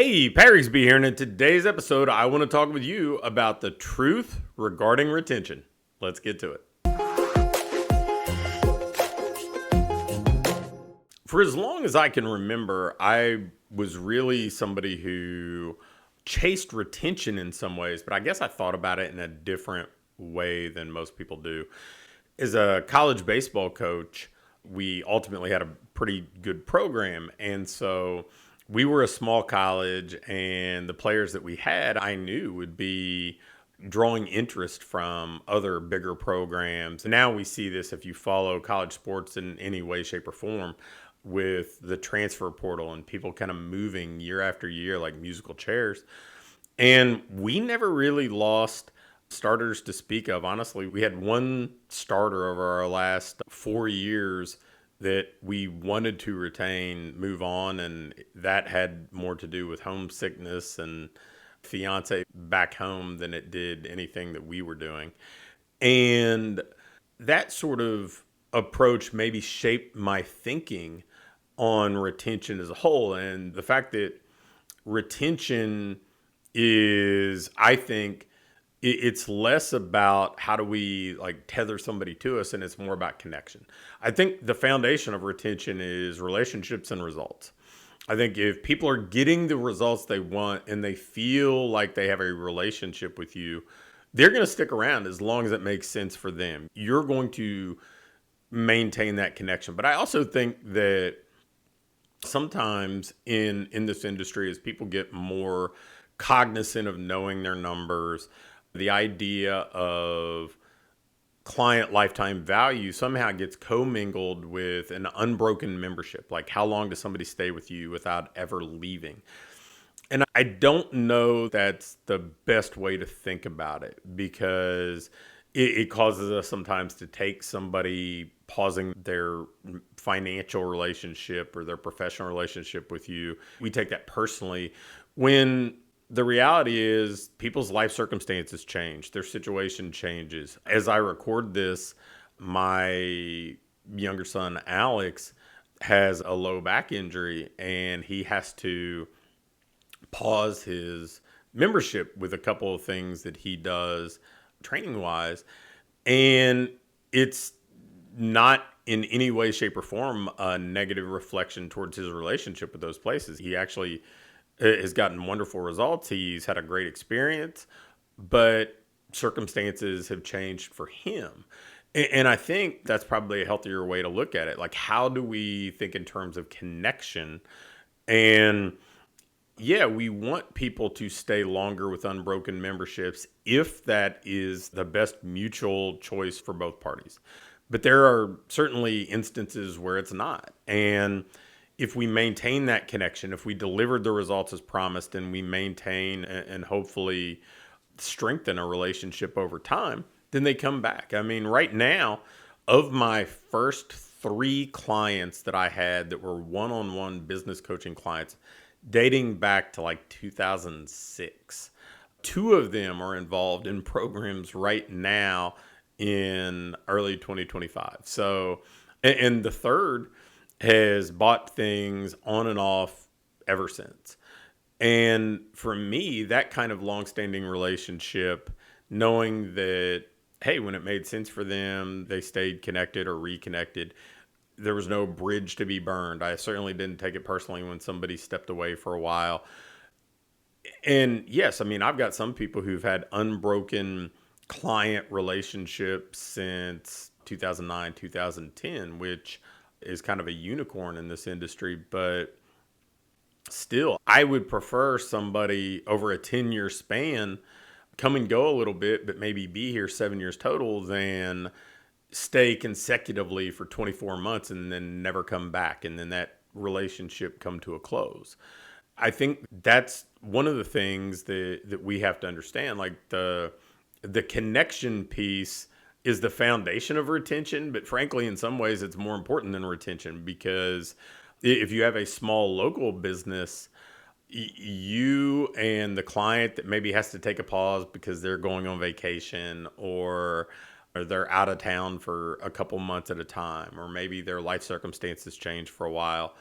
Hey, Pat Rigsby here, and in today's episode, I want to talk with you about the truth regarding retention. Let's get to it. For as long as I can remember, I was really somebody who chased retention in some ways, but I guess I thought about it in a different way than most people do. As a college baseball coach, we ultimately had a pretty good program. And so we were a small college, and the players that we had, I knew would be drawing interest from other bigger programs. Now we see this if you follow college sports in any way, shape, or form with the transfer portal and people kind of moving year after year like musical chairs. And we never really lost starters to speak of. Honestly, we had one starter over our last 4 years that we wanted to retain, move on, and that had more to do with homesickness and fiance back home than it did anything that we were doing. And that sort of approach maybe shaped my thinking on retention as a whole. And the fact that retention is, I think, it's less about how do we like tether somebody to us, and it's more about connection. I think the foundation of retention is relationships and results. I think if people are getting the results they want and they feel like they have a relationship with you, they're going to stick around as long as it makes sense for them. You're going to maintain that connection. But I also think that sometimes in this industry, as people get more cognizant of knowing their numbers, the idea of client lifetime value somehow gets commingled with an unbroken membership. Like, how long does somebody stay with you without ever leaving? And I don't know that's the best way to think about it, because it causes us sometimes to take somebody pausing their financial relationship or their professional relationship with you. We take that personally when the reality is people's life circumstances change, their situation changes. As I record this, my younger son, Alex, has a low back injury, and he has to pause his membership with a couple of things that he does training wise. And it's not in any way, shape, or form a negative reflection towards his relationship with those places. He actually has gotten wonderful results. He's had a great experience, but circumstances have changed for him. And I think that's probably a healthier way to look at it. Like, how do we think in terms of connection? And yeah, we want people to stay longer with unbroken memberships if that is the best mutual choice for both parties. But there are certainly instances where it's not. And if we maintain that connection, if we delivered the results as promised, and we maintain and hopefully strengthen a relationship over time, then they come back. I mean, right now, of my first 3 clients that I had that were one-on-one business coaching clients, dating back to like 2006, 2 of them are involved in programs right now in early 2025. So, and the third has bought things on and off ever since. And for me, that kind of longstanding relationship, knowing that, hey, when it made sense for them, they stayed connected or reconnected. There was no bridge to be burned. I certainly didn't take it personally when somebody stepped away for a while. And yes, I mean, I've got some people who've had unbroken client relationships since 2009, 2010, which is kind of a unicorn in this industry. But still, I would prefer somebody over a 10-year span come and go a little bit, but maybe be here 7 years total, than stay consecutively for 24 months and then never come back, and then that relationship come to a close. I think that's one of the things that we have to understand. Like, the connection piece is the foundation of retention, but frankly, in some ways, it's more important than retention, because if you have a small local business, you and the client that maybe has to take a pause because they're going on vacation, or they're out of town for a couple months at a time, or maybe their life circumstances change for a while.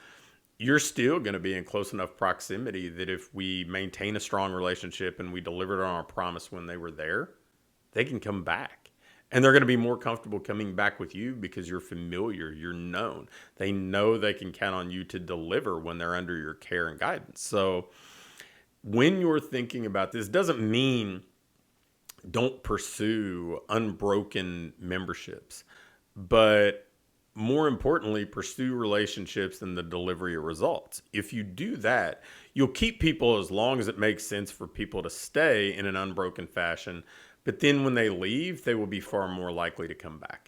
you're still going to be in close enough proximity that if we maintain a strong relationship and we delivered on our promise when they were there, they can come back. And they're going to be more comfortable coming back with you because you're familiar, you're known. They know they can count on you to deliver when they're under your care and guidance. So when you're thinking about this, doesn't mean don't pursue unbroken memberships, but more importantly, pursue relationships and the delivery of results. If you do that, you'll keep people as long as it makes sense for people to stay in an unbroken fashion. But then when they leave, they will be far more likely to come back.